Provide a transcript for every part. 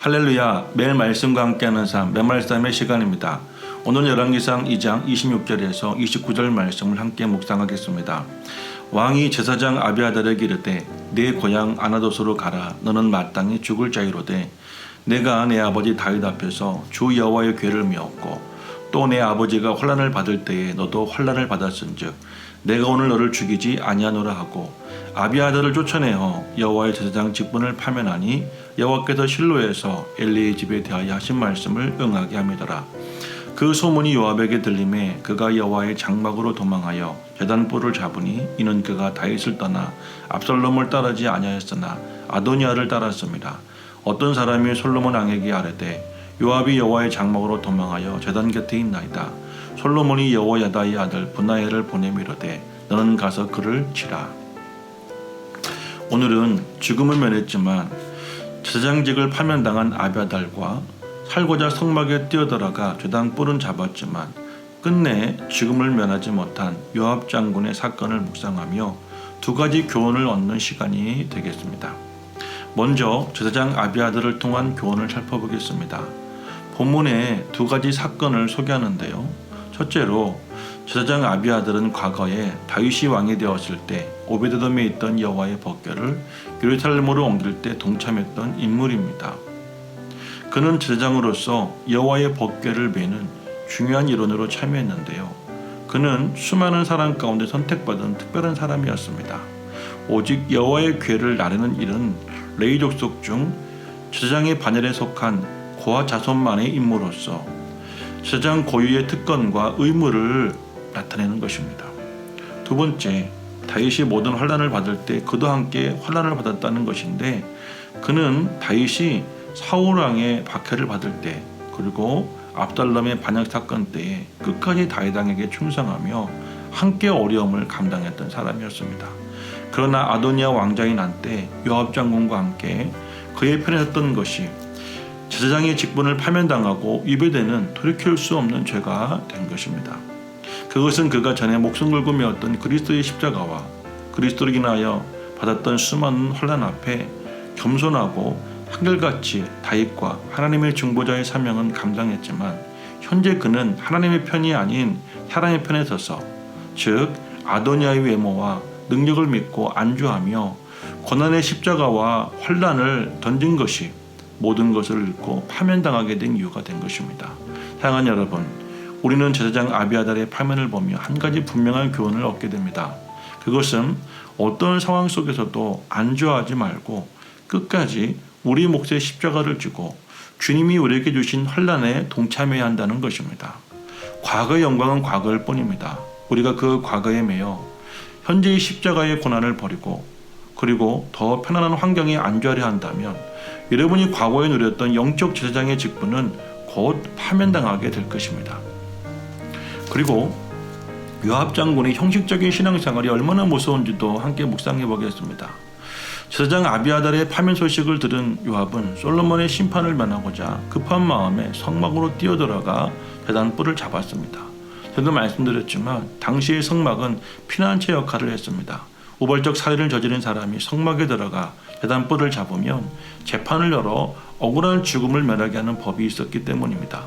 할렐루야, 매일 말씀과 함께하는 삶, 맨말씀의 시간입니다. 오늘 열왕기상 2장 26절에서 29절 말씀을 함께 묵상하겠습니다. 왕이 제사장 아비아달에게 이르되 내 고향 아나도스로 가라. 너는 마땅히 죽을 자이로되 내가 내 아버지 다윗 앞에서 주 여호와의 궤를 메었고 또 내 아버지가 환난을 받을 때에 너도 환난을 받았은즉 내가 오늘 너를 죽이지 아니하노라 하고 아비아달을 쫓아내어 여호와의 제사장 직분을 파면하니 여호와께서 실로에서 엘리의 집에 대하여 하신 말씀을 응하게 함이더라. 그 소문이 요압에게 들림에 그가 여호와의 장막으로 도망하여 제단뿔을 잡으니 이는 그가 다윗을 떠나 압살롬을 따르지 아니하였으나 아도니아를 따랐습니다. 어떤 사람이 솔로몬 왕에게 아뢰되 요압이 여호와의 장막으로 도망하여 제단 곁에 있나이다. 솔로몬이 여호야다의 아들 브나야를 보내미르되 너는 가서 그를 치라. 오늘은 죽음을 면했지만 제사장직을 파면당한 아비아달과 살고자 성막에 뛰어들어가 제단 뿔은 잡았지만 끝내 죽음을 면하지 못한 요압 장군의 사건을 묵상하며 두 가지 교훈을 얻는 시간이 되겠습니다. 먼저 제사장 아비아달을 통한 교훈을 살펴보겠습니다. 본문에 두 가지 사건을 소개하는데요. 첫째로 제사장 아비아달은 과거에 다윗이 왕이 되었을 때 오베드돔에 있던 여호와의 법궤를 예루살렘으로 옮길 때 동참했던 인물입니다. 그는 제사장으로서 여호와의 법궤를 메는 중요한 일원으로 참여했는데요. 그는 수많은 사람 가운데 선택받은 특별한 사람이었습니다. 오직 여호와의 궤를 나르는 일은 레위 족속 중 제사장의 반열에 속한 고아 자손만의 임무로서 제사장 고유의 특권과 의무를 나타내는 것입니다. 두 번째, 다윗이 모든 환난을 받을 때 그도 함께 환난을 받았다는 것인데 그는 다윗이 사울 왕의 박해를 받을 때 그리고 압살롬의 반역 사건 때에 끝까지 다윗 왕에게 충성하며 함께 어려움을 감당했던 사람이었습니다. 그러나 아도니아 왕자인 한때 요압 장군과 함께 그의 편에 섰던 것이 제사장의 직분을 파면당하고 위배되는 돌이킬 수 없는 죄가 된 것입니다. 그것은 그가 전에 목숨 걸고 메었던 그리스도의 십자가와 그리스도를 인하여 받았던 수많은 환난 앞에 겸손하고 한결같이 다윗과 하나님의 중보자의 사명은 감당했지만 현재 그는 하나님의 편이 아닌 사람의 편에 서서 즉 아도니아의 외모와 능력을 믿고 안주하며 고난의 십자가와 환난을 던진 것이 모든 것을 잃고 파면당하게 된 이유가 된 것입니다. 사랑하는 여러분, 우리는 제사장 아비아달의 파면을 보며 한 가지 분명한 교훈을 얻게 됩니다. 그것은 어떤 상황 속에서도 안주하지 말고 끝까지 우리 몫의 십자가를 지고 주님이 우리에게 주신 환난에 동참해야 한다는 것입니다. 과거의 영광은 과거일 뿐입니다. 우리가 그 과거에 매여 현재의 십자가의 고난을 버리고 그리고 더 편안한 환경에 안주하려 한다면 여러분이 과거에 누렸던 영적 제사장의 직분은 곧 파면당하게 될 것입니다. 그리고 요압 장군의 형식적인 신앙생활이 얼마나 무서운지도 함께 묵상해 보겠습니다. 제사장 아비아달의 파면 소식을 들은 요압은 솔로몬의 심판을 면하고자 급한 마음에 성막으로 뛰어들어가 제단 뿔을 잡았습니다. 저도 말씀드렸지만 당시의 성막은 피난처 역할을 했습니다. 우발적 살인을 저지른 사람이 성막에 들어가 제단 뿔을 잡으면 재판을 열어 억울한 죽음을 면하게 하는 법이 있었기 때문입니다.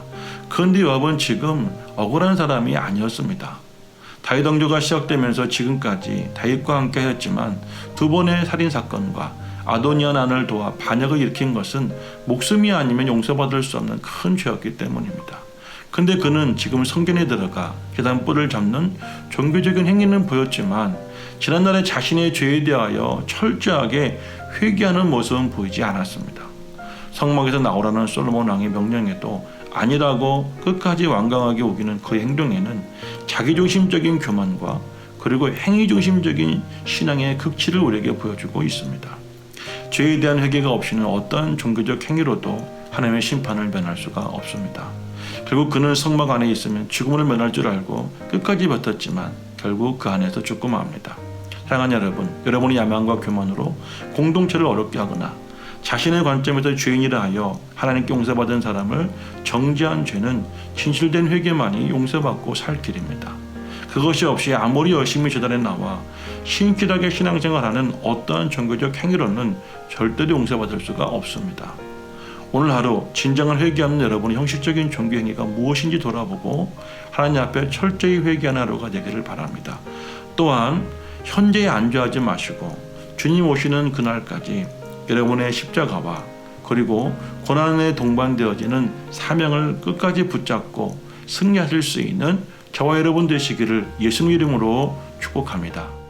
그런데 요압은 지금 억울한 사람이 아니었습니다. 다윗 왕조가 시작되면서 지금까지 다윗과 함께 하였지만 두 번의 살인사건과 아도니아 난을 도와 반역을 일으킨 것은 목숨이 아니면 용서받을 수 없는 큰 죄였기 때문입니다. 근데 그는 지금 성전에 들어가 제단 뿔을 잡는 종교적인 행위는 보였지만 지난날에 자신의 죄에 대하여 철저하게 회개하는 모습은 보이지 않았습니다. 성막에서 나오라는 솔로몬 왕의 명령에도 아니라고 끝까지 완강하게 우기는 그의 행동에는 자기중심적인 교만과 그리고 행위중심적인 신앙의 극치를 우리에게 보여주고 있습니다. 죄에 대한 회개가 없이는 어떠한 종교적 행위로도 하나님의 심판을 면할 수가 없습니다. 결국 그는 성막 안에 있으면 죽음을 면할 줄 알고 끝까지 버텼지만 결국 그 안에서 죽고 맙니다. 사랑하는 여러분, 여러분의 야망과 교만으로 공동체를 어렵게 하거나 자신의 관점에서 죄인이라 하여 하나님께 용서받은 사람을 정죄한 죄는 진실된 회개만이 용서받고 살 길입니다. 그것이 없이 아무리 열심히 제단에 나와 신실하게 신앙생활하는 어떠한 종교적 행위로는 절대로 용서받을 수가 없습니다. 오늘 하루 진정한 회개하는 여러분의 형식적인 종교 행위가 무엇인지 돌아보고 하나님 앞에 철저히 회개하는 하루가 되기를 바랍니다. 또한 현재에 안주하지 마시고 주님 오시는 그날까지 여러분의 십자가와 그리고 고난에 동반되어지는 사명을 끝까지 붙잡고 승리하실 수 있는 저와 여러분 되시기를 예수님 이름으로 축복합니다.